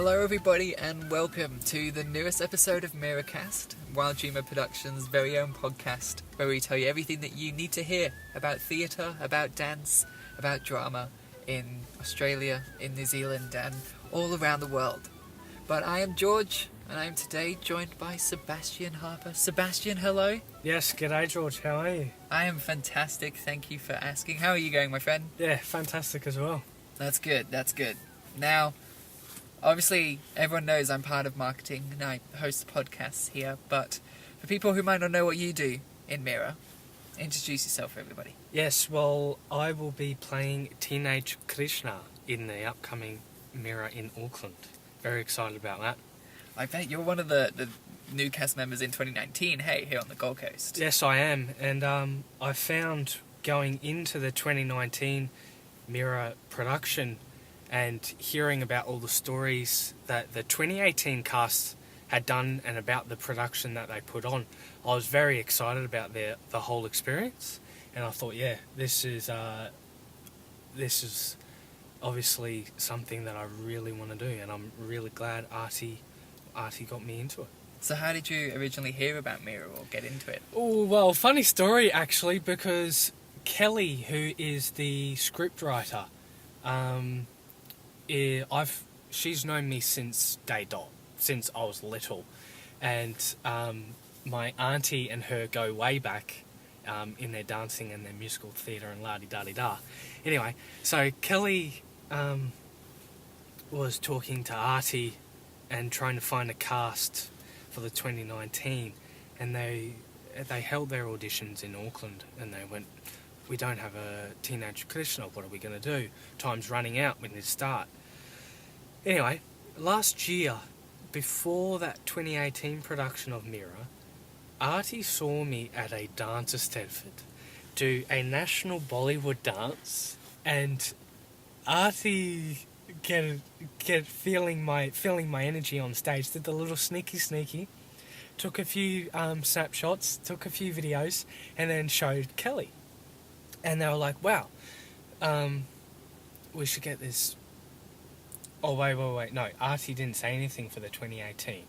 Hello everybody and welcome to the newest episode of MEERAcast, Wild Dreamer Productions' very own podcast, where we tell you everything that you need to hear about theatre, about dance, about drama in Australia, in New Zealand and all around the world. But I am George and I am today joined by Sebastian Harper. Sebastian, hello. Yes, g'day George, how are you? I am fantastic, thank you for asking. How are you going, my friend? Yeah, fantastic as well. That's good. Now, obviously, everyone knows I'm part of marketing and I host podcasts here, but for people who might not know what you do in MEERA, introduce yourself for everybody. Yes, well, I will be playing Teenage Krishna in the upcoming MEERA in Auckland. Very excited about that. I bet you're one of the new cast members in 2019, hey, here on the Gold Coast. Yes, I am, and I found going into the 2019 MEERA production and hearing about all the stories that the 2018 cast had done and about the production that they put on, I was very excited about the whole experience, and I thought, yeah, this is obviously something that I really want to do, and I'm really glad Artie got me into it. So how did you originally hear about MEERA or get into it? Oh, well, funny story actually, because Kelly, who is the scriptwriter, she's known me since day dot, since I was little, and my auntie and her go way back in their dancing and their musical theatre and la-di-da-di-da. Anyway, so Kelly was talking to Artie and trying to find a cast for the 2019, and they held their auditions in Auckland, and they went, we don't have a Teenage Krishna, what are we going to do? Time's running out, we need to start. Anyway, last year, before that 2018 production of MEERA, Artie saw me at a dance Stedford do a national Bollywood dance, and Artie feeling my energy on stage, did the little sneaky, took a few snapshots, took a few videos, and then showed Kelly. And they were like, wow, we should get this. Oh, wait, no, Artie didn't say anything for the 2018.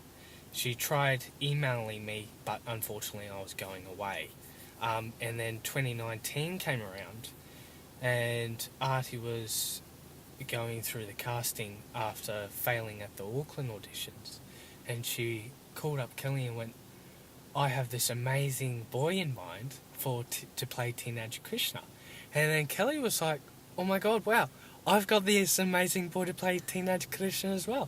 She tried emailing me, but unfortunately I was going away. And then 2019 came around, and Artie was going through the casting after failing at the Auckland auditions. And she called up Kelly and went, I have this amazing boy in mind to play Teenage Krishna. And then Kelly was like, oh my god, wow, I've got this amazing boy to play Teenage Krishna as well.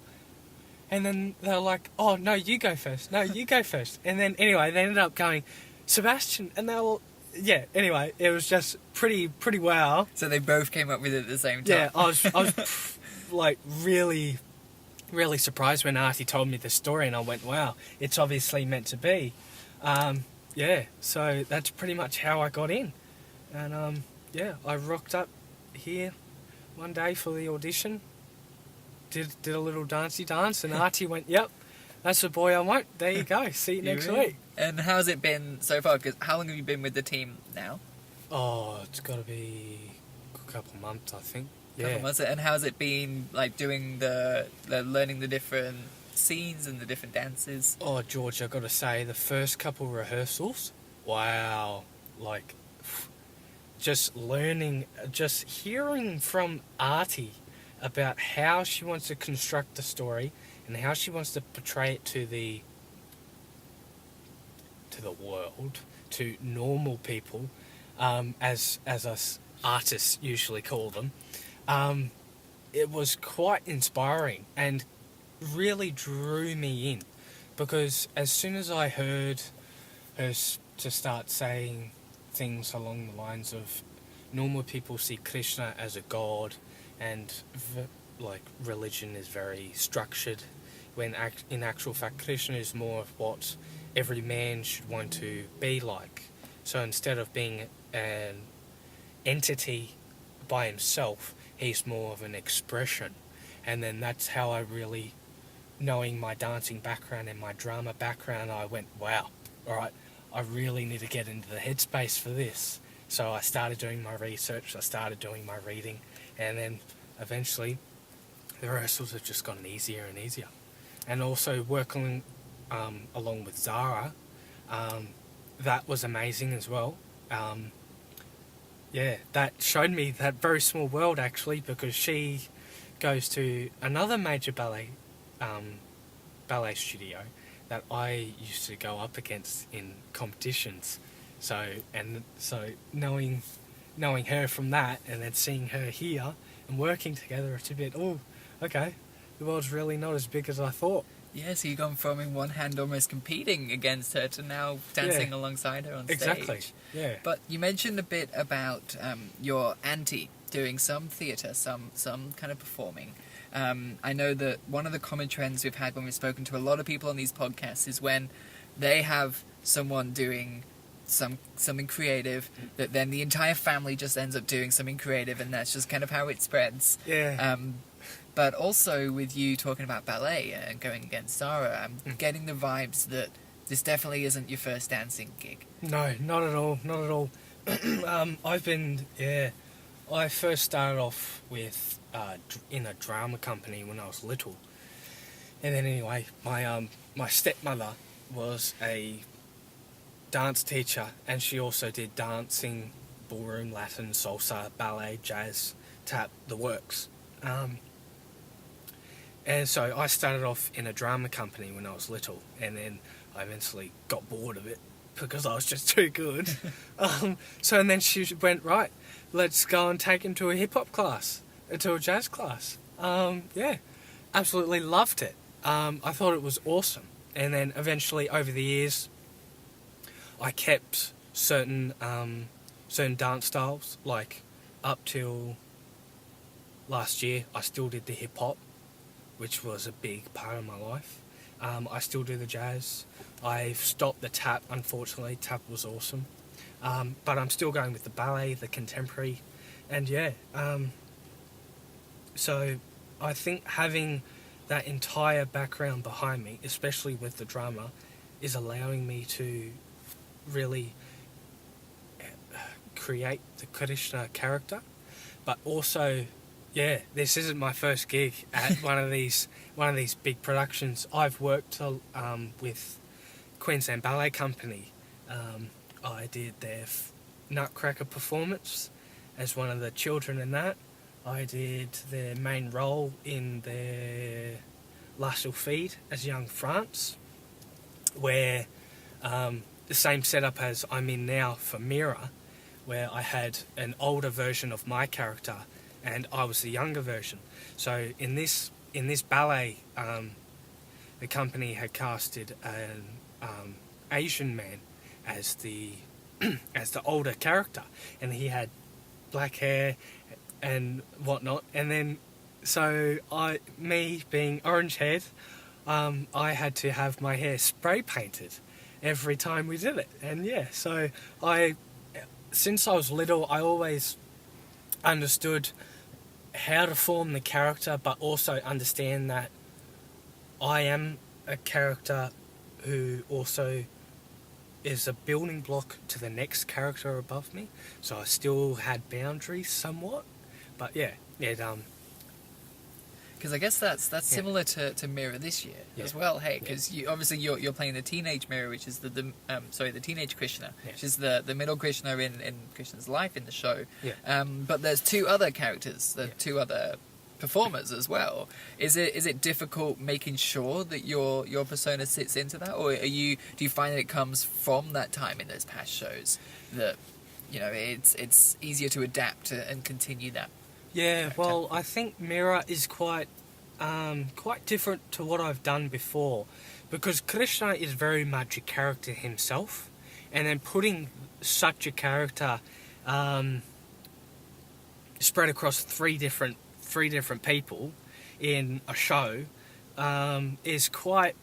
And then they were like, oh, no, you go first. And then, anyway, they ended up going, Sebastian, and they were, yeah, anyway, it was just pretty wow. So they both came up with it at the same time? Yeah, I was like, really surprised when Artie told me the story, and I went, wow, it's obviously meant to be. Yeah, so that's pretty much how I got in. And, yeah, I rocked up here one day for the audition, did a little dancey dance, and Artie went, yep, that's the boy I want. There you go. See you next week. And how's it been so far? Because how long have you been with the team now? Oh, it's got to be a couple months, I think. Couple months. And how's it been, like, doing the learning the different scenes and the different dances? Oh, George, I've got to say, the first couple rehearsals, wow, like, just learning, just hearing from Artie about how she wants to construct the story and how she wants to portray it to the world, to normal people, as us artists usually call them. It was quite inspiring and really drew me in, because as soon as I heard her to start saying things along the lines of normal people see Krishna as a god, and like religion is very structured, when in actual fact Krishna is more of what every man should want to be like. So instead of being an entity by himself, he's more of an expression. And then that's how I really, knowing my dancing background and my drama background, I went, wow, alright, I really need to get into the headspace for this. So I started doing my research, I started doing my reading, and then eventually the rehearsals have just gotten easier and easier. And also working along with Zara, that was amazing as well. That showed me that very small world, actually, because she goes to another major ballet studio that I used to go up against in competitions. So knowing her from that, and then seeing her here and working together, it's a bit, oh, okay, the world's really not as big as I thought. Yeah, so you've gone from in one hand almost competing against her to now dancing alongside her on stage. Exactly, yeah. But you mentioned a bit about your auntie doing some theatre, some kind of performing. I know that one of the common trends we've had when we've spoken to a lot of people on these podcasts is when they have someone doing something creative, that then the entire family just ends up doing something creative, and that's just kind of how it spreads. Yeah. But also with you talking about ballet and going against Zara, I'm getting the vibes that this definitely isn't your first dancing gig. No, not at all, not at all. I first started off with in a drama company when I was little. And then anyway, my stepmother was a dance teacher, and she also did dancing, ballroom, Latin, salsa, ballet, jazz, tap, the works. And so I started off in a drama company when I was little, and then I eventually got bored of it because I was just too good. And then she went, right, let's go and take him to a hip-hop class, to a jazz class. Absolutely loved it. I thought it was awesome. And then eventually, over the years, I kept certain dance styles, like up till last year, I still did the hip-hop, which was a big part of my life. I still do the jazz. I've stopped the tap, unfortunately. Tap was awesome. But I'm still going with the ballet, the contemporary, and so I think having that entire background behind me, especially with the drama, is allowing me to really create the Krishna character, but also, this isn't my first gig at one of these big productions. I've worked with Queensland Ballet Company. I did their Nutcracker performance as one of the children in that. I did their main role in their La Sylphide as young France, where the same setup as I'm in now for MEERA, where I had an older version of my character and I was the younger version. So in this ballet, the company had casted an Asian man as the older character, and he had black hair and whatnot. And then, so me being orange haired, I had to have my hair spray painted every time we did it. And so since I was little, I always understood how to form the character, but also understand that I am a character who also is a building block to the next character above me. So I still had boundaries somewhat, but because I guess that's similar to MEERA this year as well. Hey, because you're playing the teenage MEERA, which is the teenage Krishna, which is the middle Krishna in Krishna's life in the show. But there's two other characters, two other performers as well. Is it difficult making sure that your persona sits into that, or do you find that it comes from that time in those past shows that it's easier to adapt and continue that? Well, I think MEERA is quite different to what I've done before, because Krishna is very much a character himself, and then putting such a character spread across three different people in a show is quite...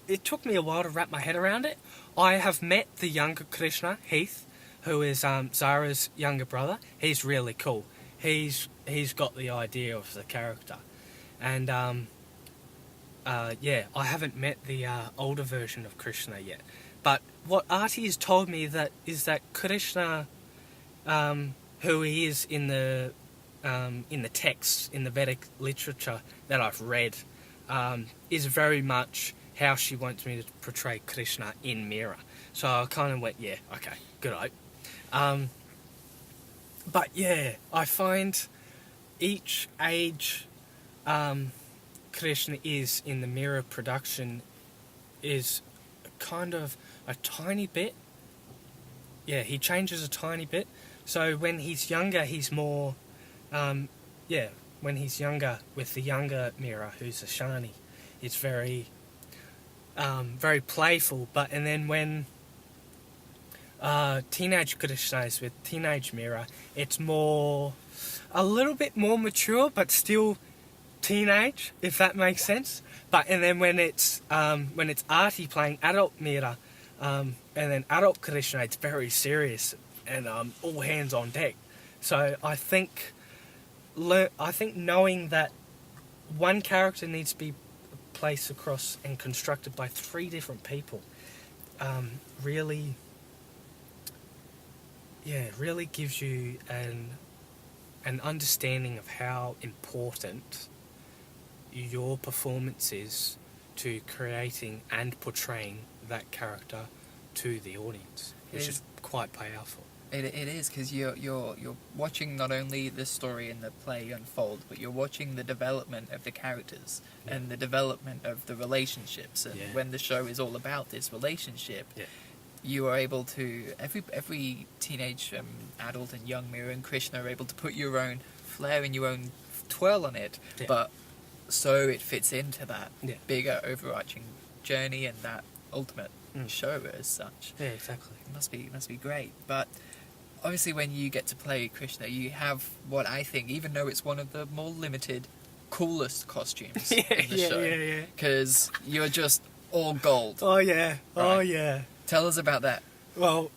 it took me a while to wrap my head around it. I have met the younger Krishna, Heath, who is Zara's younger brother. He's really cool. He's got the idea of the character, and I haven't met the older version of Krishna yet. But what Artie has told me is that Krishna, who he is in the in the texts, in the Vedic literature that I've read, is very much how she wants me to portray Krishna in MEERA. So I kind of went, yeah, okay, good hope. But yeah, I find each age Krishna is in the MEERA production is kind of a tiny bit. Yeah, he changes a tiny bit. So when he's younger, he's more, when he's younger, with the younger MEERA, who's a Shani, it's very, very playful. And then when teenage Krishna is with teenage MEERA, it's a little bit more mature, but still teenage, if that makes sense. And then when it's Artie playing adult MEERA, and then adult Krishna, it's very serious and all hands on deck. So I think knowing that one character needs to be placed across and constructed by 3 different people really gives you an understanding of how important your performance is to creating and portraying that character to the audience, which is quite powerful. It is, because you're watching not only the story and the play unfold, but you're watching the development of the characters and the development of the relationships. And when the show is all about this relationship, you are able to, every teenage, adult and young MEERA and Krishna are able to put your own flair and your own twirl on it, but so it fits into that bigger overarching journey and that ultimate show as such. Yeah, exactly. It must be great. But obviously when you get to play Krishna, you have what I think, even though it's one of the more limited, coolest costumes in the show. Because you're just all gold. Oh yeah, right? Oh yeah. Tell us about that. Well,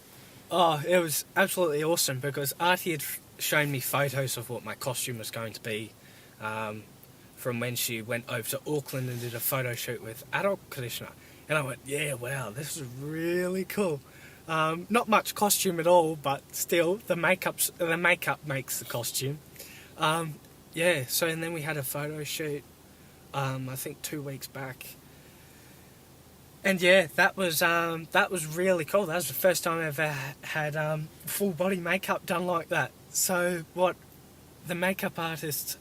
it was absolutely awesome because Artie had shown me photos of what my costume was going to be from when she went over to Auckland and did a photo shoot with adult Krishna. And I went, yeah, wow, this is really cool. Not much costume at all, but still, the makeup makes the costume. So and then we had a photo shoot, I think 2 weeks back. And yeah, that was really cool. That was the first time I ever had full body makeup done like that. So what the makeup artist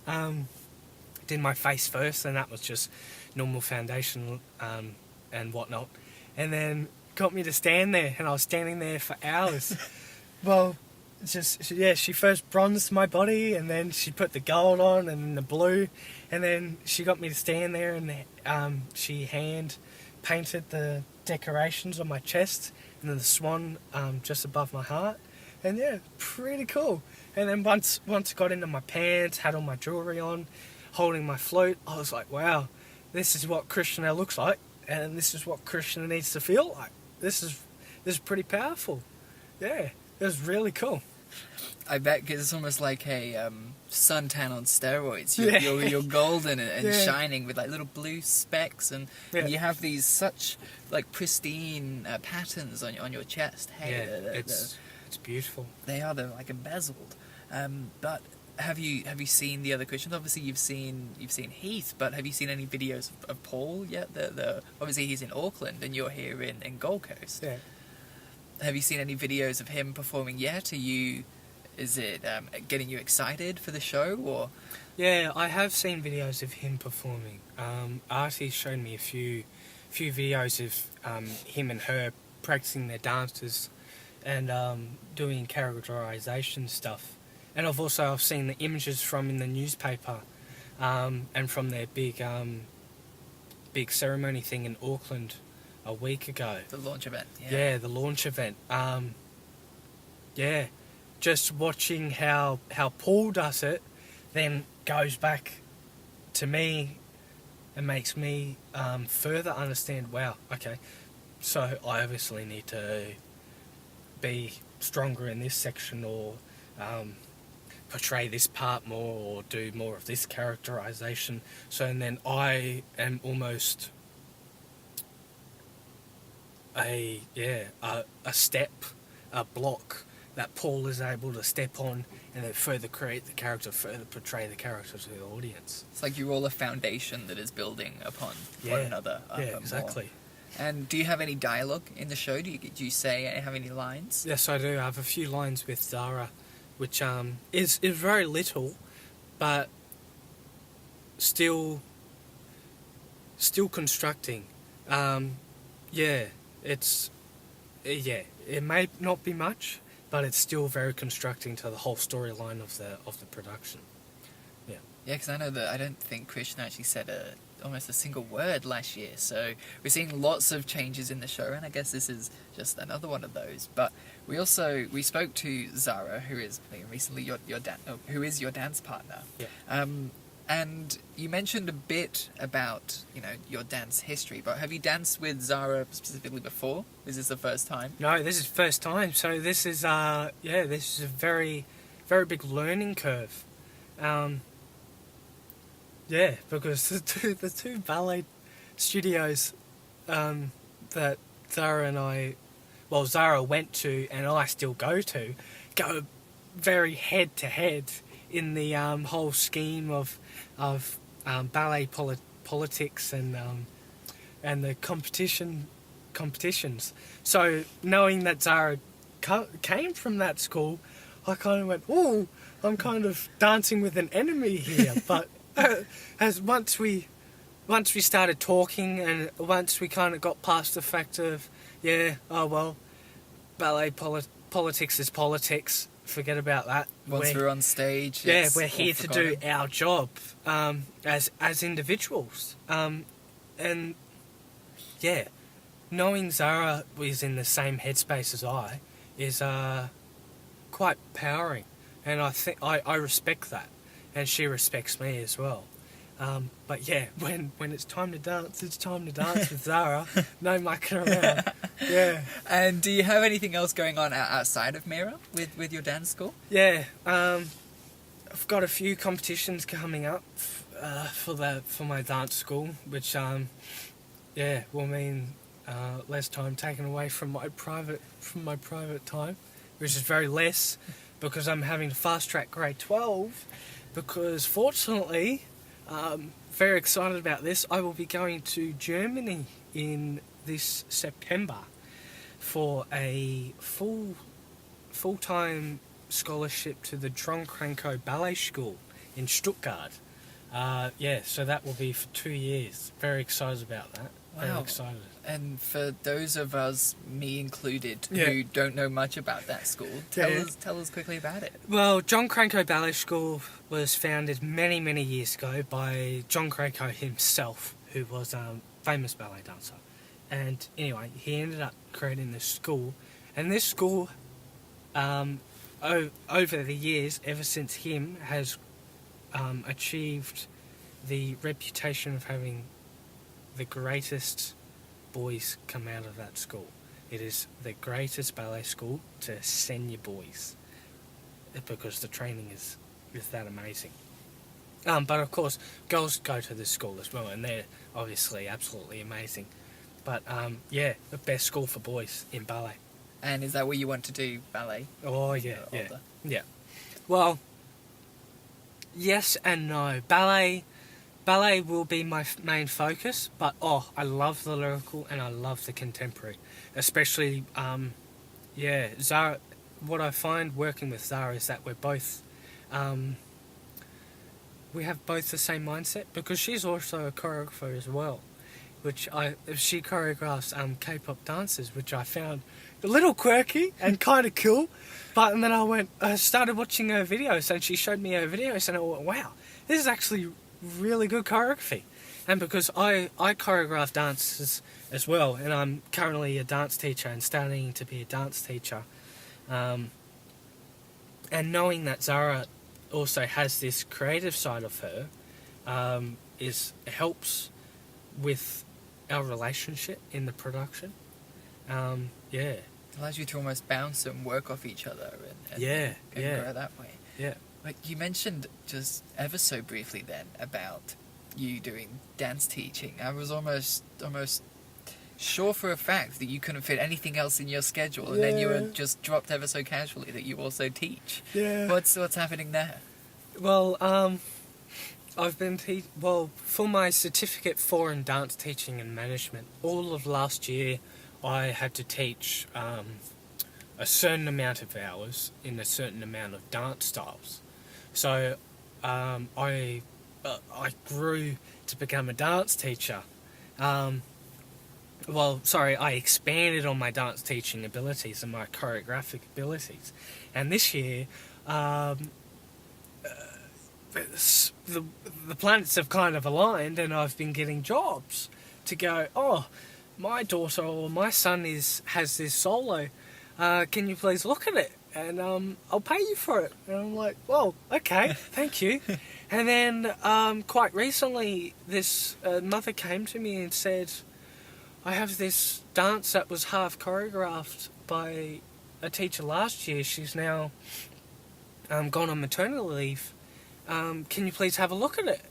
did my face first, and that was just normal foundation and whatnot, and then got me to stand there, and I was standing there for hours. Well, she first bronzed my body, and then she put the gold on and then the blue, and then she got me to stand there, and she hand painted the decorations on my chest and then the swan just above my heart, and yeah, pretty cool. And then once I got into my pants, had all my jewellery on, holding my flute, I was like, wow, this is what Krishna looks like, and this is what Krishna needs to feel like. This is pretty powerful. Yeah, it was really cool. I bet, because it's almost like a suntan on steroids. You're golden and shining with like little blue specks, and you have these such like pristine patterns on your chest. Hey, it's beautiful. They're like embezzled. But have you seen the other Christians? Obviously, you've seen Heath, but have you seen any videos of Paul yet? Obviously he's in Auckland and you're here in Gold Coast. Yeah. Have you seen any videos of him performing yet? Is it getting you excited for the show, or? Yeah, I have seen videos of him performing. Artie's shown me a few videos of him and her practicing their dances and doing characterization stuff. And I've seen the images from in the newspaper and from their big ceremony thing in Auckland a week ago. The launch event. Yeah, the launch event. Just watching how Paul does it then goes back to me and makes me further understand, wow, okay, so I obviously need to be stronger in this section, or portray this part more, or do more of this characterization. So, and then I am almost a step, a block that Paul is able to step on and then further create the character, further portray the character to the audience. It's like you're all a foundation that is building upon one another. Yeah, exactly. More. And do you have any dialogue in the show? Do you have any lines? Yes, I do. I have a few lines with Zara, which is very little, but still constructing. It may not be much, but it's still very constructing to the whole storyline of the production. Yeah. Yeah, because I know that I don't think Krishna actually said almost a single word last year, so we're seeing lots of changes in the show, and I guess this is just another one of those. But we spoke to Zara, who is recently your who is your dance partner. Yeah. And you mentioned a bit about your dance history, but have you danced with Zara specifically before? Is this the first time? No, this is the first time. So this is this is a very, very big learning curve. Because the two ballet studios that Zara went to and I still go very head to head in the whole scheme of ballet politics and the competitions. So knowing that Zara came from that school, I kind of went, "Oh, I'm kind of dancing with an enemy here." But as once we started talking and once we kind of got past the fact of ballet politics is politics. Forget about that. Once we're on stage, we're here to do our job as individuals. Knowing Zara was in the same headspace as I is quite powering, and I think I respect that, and she respects me as well. But yeah, when it's time to dance, it's time to dance with Zara. No mucking around. Yeah. And do you have anything else going on outside of MEERA with your dance school? Yeah. I've got a few competitions coming up for my dance school, which will mean less time taken away from my private time, which is very less because I'm having to fast track grade 12. Because fortunately, very excited about this. I will be going to Germany in this September for a full-time scholarship to the John Ballet School in Stuttgart. So that will be for 2 years. Very excited about that. Wow. Very excited. And for those of us, me included, who don't know much about that school, tell us quickly about it. Well, John Cranko Ballet School was founded many, many years ago by John Cranko himself, who was a famous ballet dancer. And anyway, he ended up creating this school. And this school, over the years, ever since him, has achieved the reputation of having the greatest boys come out of that school. It is the greatest ballet school to send your boys, because the training is that amazing. But of course, girls go to this school as well, and they're obviously absolutely amazing. But the best school for boys in ballet. And is that where you want to do ballet? Oh yeah. Well, yes and no. Ballet will be my main focus, but I love the lyrical and I love the contemporary. Especially, Zara, what I find working with Zara is that we're both, we have both the same mindset, because she's also a choreographer as well, she choreographs K-pop dances, which I found a little quirky and kind of cool. But then I started watching her videos, and she showed me her videos, and I went, wow, this is actually really good choreography. And because I choreograph dances as well, and I'm currently a dance teacher and studying to be a dance teacher, and knowing that Zara also has this creative side of her helps with our relationship in the production. It allows you to almost bounce and work off each other and grow that way. Yeah. Like you mentioned just ever so briefly then about you doing dance teaching. I was almost sure for a fact that you couldn't fit anything else in your schedule, and then you were just dropped ever so casually that you also teach. Yeah. What's happening there? Well, I've been for my certificate in dance teaching and management. All of last year, I had to teach a certain amount of hours in a certain amount of dance styles. So I grew to become a dance teacher. I expanded on my dance teaching abilities and my choreographic abilities. And this year, the planets have kind of aligned, and I've been getting jobs to go, oh, my daughter or my son has this solo. Can you please look at it? And I'll pay you for it. And I'm like, well, okay, thank you. And then quite recently, this mother came to me and said, I have this dance that was half choreographed by a teacher last year. She's now gone on maternity leave. Can you please have a look at it?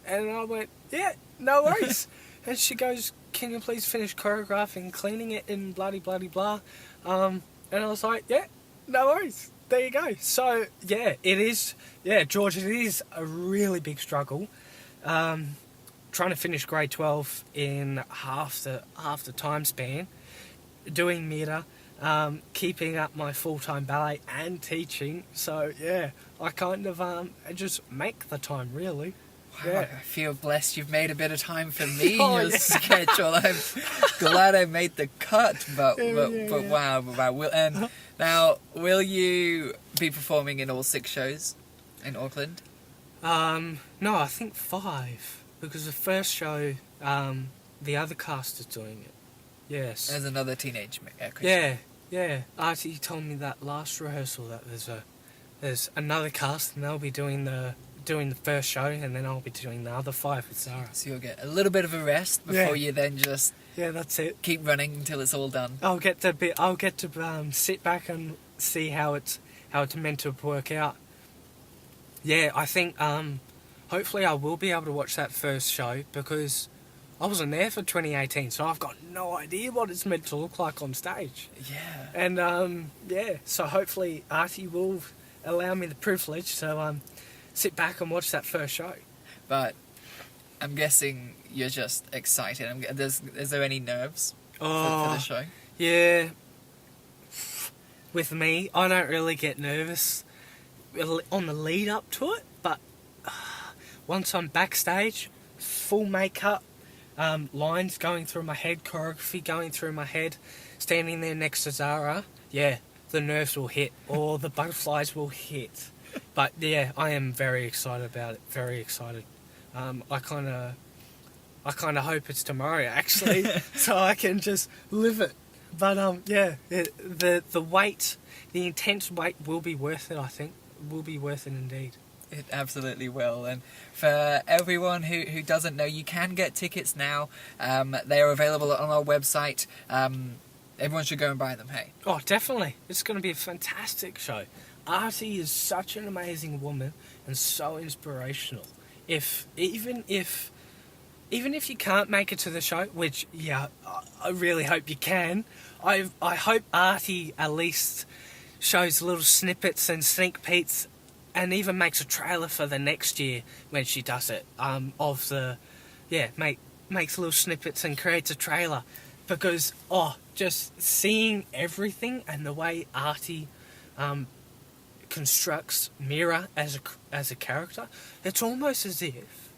And I went, yeah, no worries. And she goes, can you please finish choreographing, cleaning it, and bloody blah. And I was like, yeah, no worries. There you go. So, yeah, it is, George, it is a really big struggle. Trying to finish grade 12 in half the time span, doing MEERA, keeping up my full-time ballet and teaching. So, yeah, I kind of I just make the time, really. Wow, Yeah. I feel blessed you've made a bit of time for me in your schedule. I'm glad I made the cut, but wow. Will you be performing in all 6 shows in Auckland? No, I think 5, because the first show, the other cast is doing it. Yes. There's another teenage Krishna. Yeah. Artie told me that last rehearsal that there's another cast, and they'll be doing the first show, and then I'll be doing the other 5 with Sarah. So you'll get a little bit of a rest before you then just that's it. keep running until it's all done. I'll get to sit back and see how it's meant to work out. Yeah, I think hopefully I will be able to watch that first show, because I wasn't there for 2018, so I've got no idea what it's meant to look like on stage. Yeah. And so hopefully Artie will allow me the privilege to sit back and watch that first show. But I'm guessing you're just excited. Is there any nerves for the show? Yeah. With me, I don't really get nervous on the lead up to it, but once I'm backstage, full makeup, lines going through my head, choreography going through my head, standing there next to Zara, the nerves will hit, or the butterflies will hit. But yeah, I am very excited about it. Very excited. I kind of hope it's tomorrow, actually, so I can just live it. But the wait, the intense wait, will be worth it. I think will be worth it indeed. It absolutely will. And for everyone who doesn't know, you can get tickets now. They are available on our website. Everyone should go and buy them, hey? Oh, definitely. It's going to be a fantastic show. Artie is such an amazing woman and so inspirational. Even if you can't make it to the show, which I really hope you can, I hope Artie at least shows little snippets and sneak peeks, and even makes a trailer for the next year when she does it. Makes little snippets and creates a trailer, because just seeing everything and the way Artie constructs MEERA as a character, it's almost as if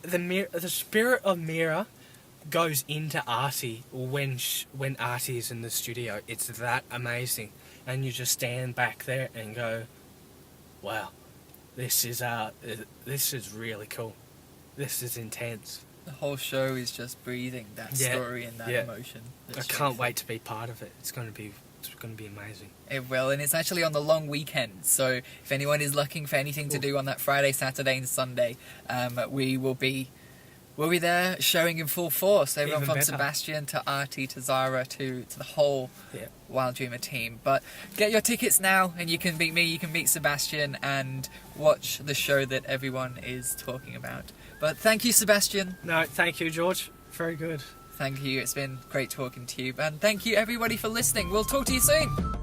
the spirit of MEERA goes into Artie when Artie is in the studio. It's that amazing, and you just stand back there and go, wow, this is really cool. This is intense. The whole show is just breathing that story and that emotion. I can't wait to be part of it. It's going to be amazing. It will, and it's actually on the long weekend, so if anyone is looking for anything to do on that Friday, Saturday and Sunday, we'll be there showing in full force. Everyone from Sebastian to Artie to Zara to the whole Wild Dreamer team. But get your tickets now, and you can meet me, you can meet Sebastian, and watch the show that everyone is talking about. But thank you, Sebastian. No, thank you, George. Very good. Thank you. It's been great talking to you. And thank you, everybody, for listening. We'll talk to you soon.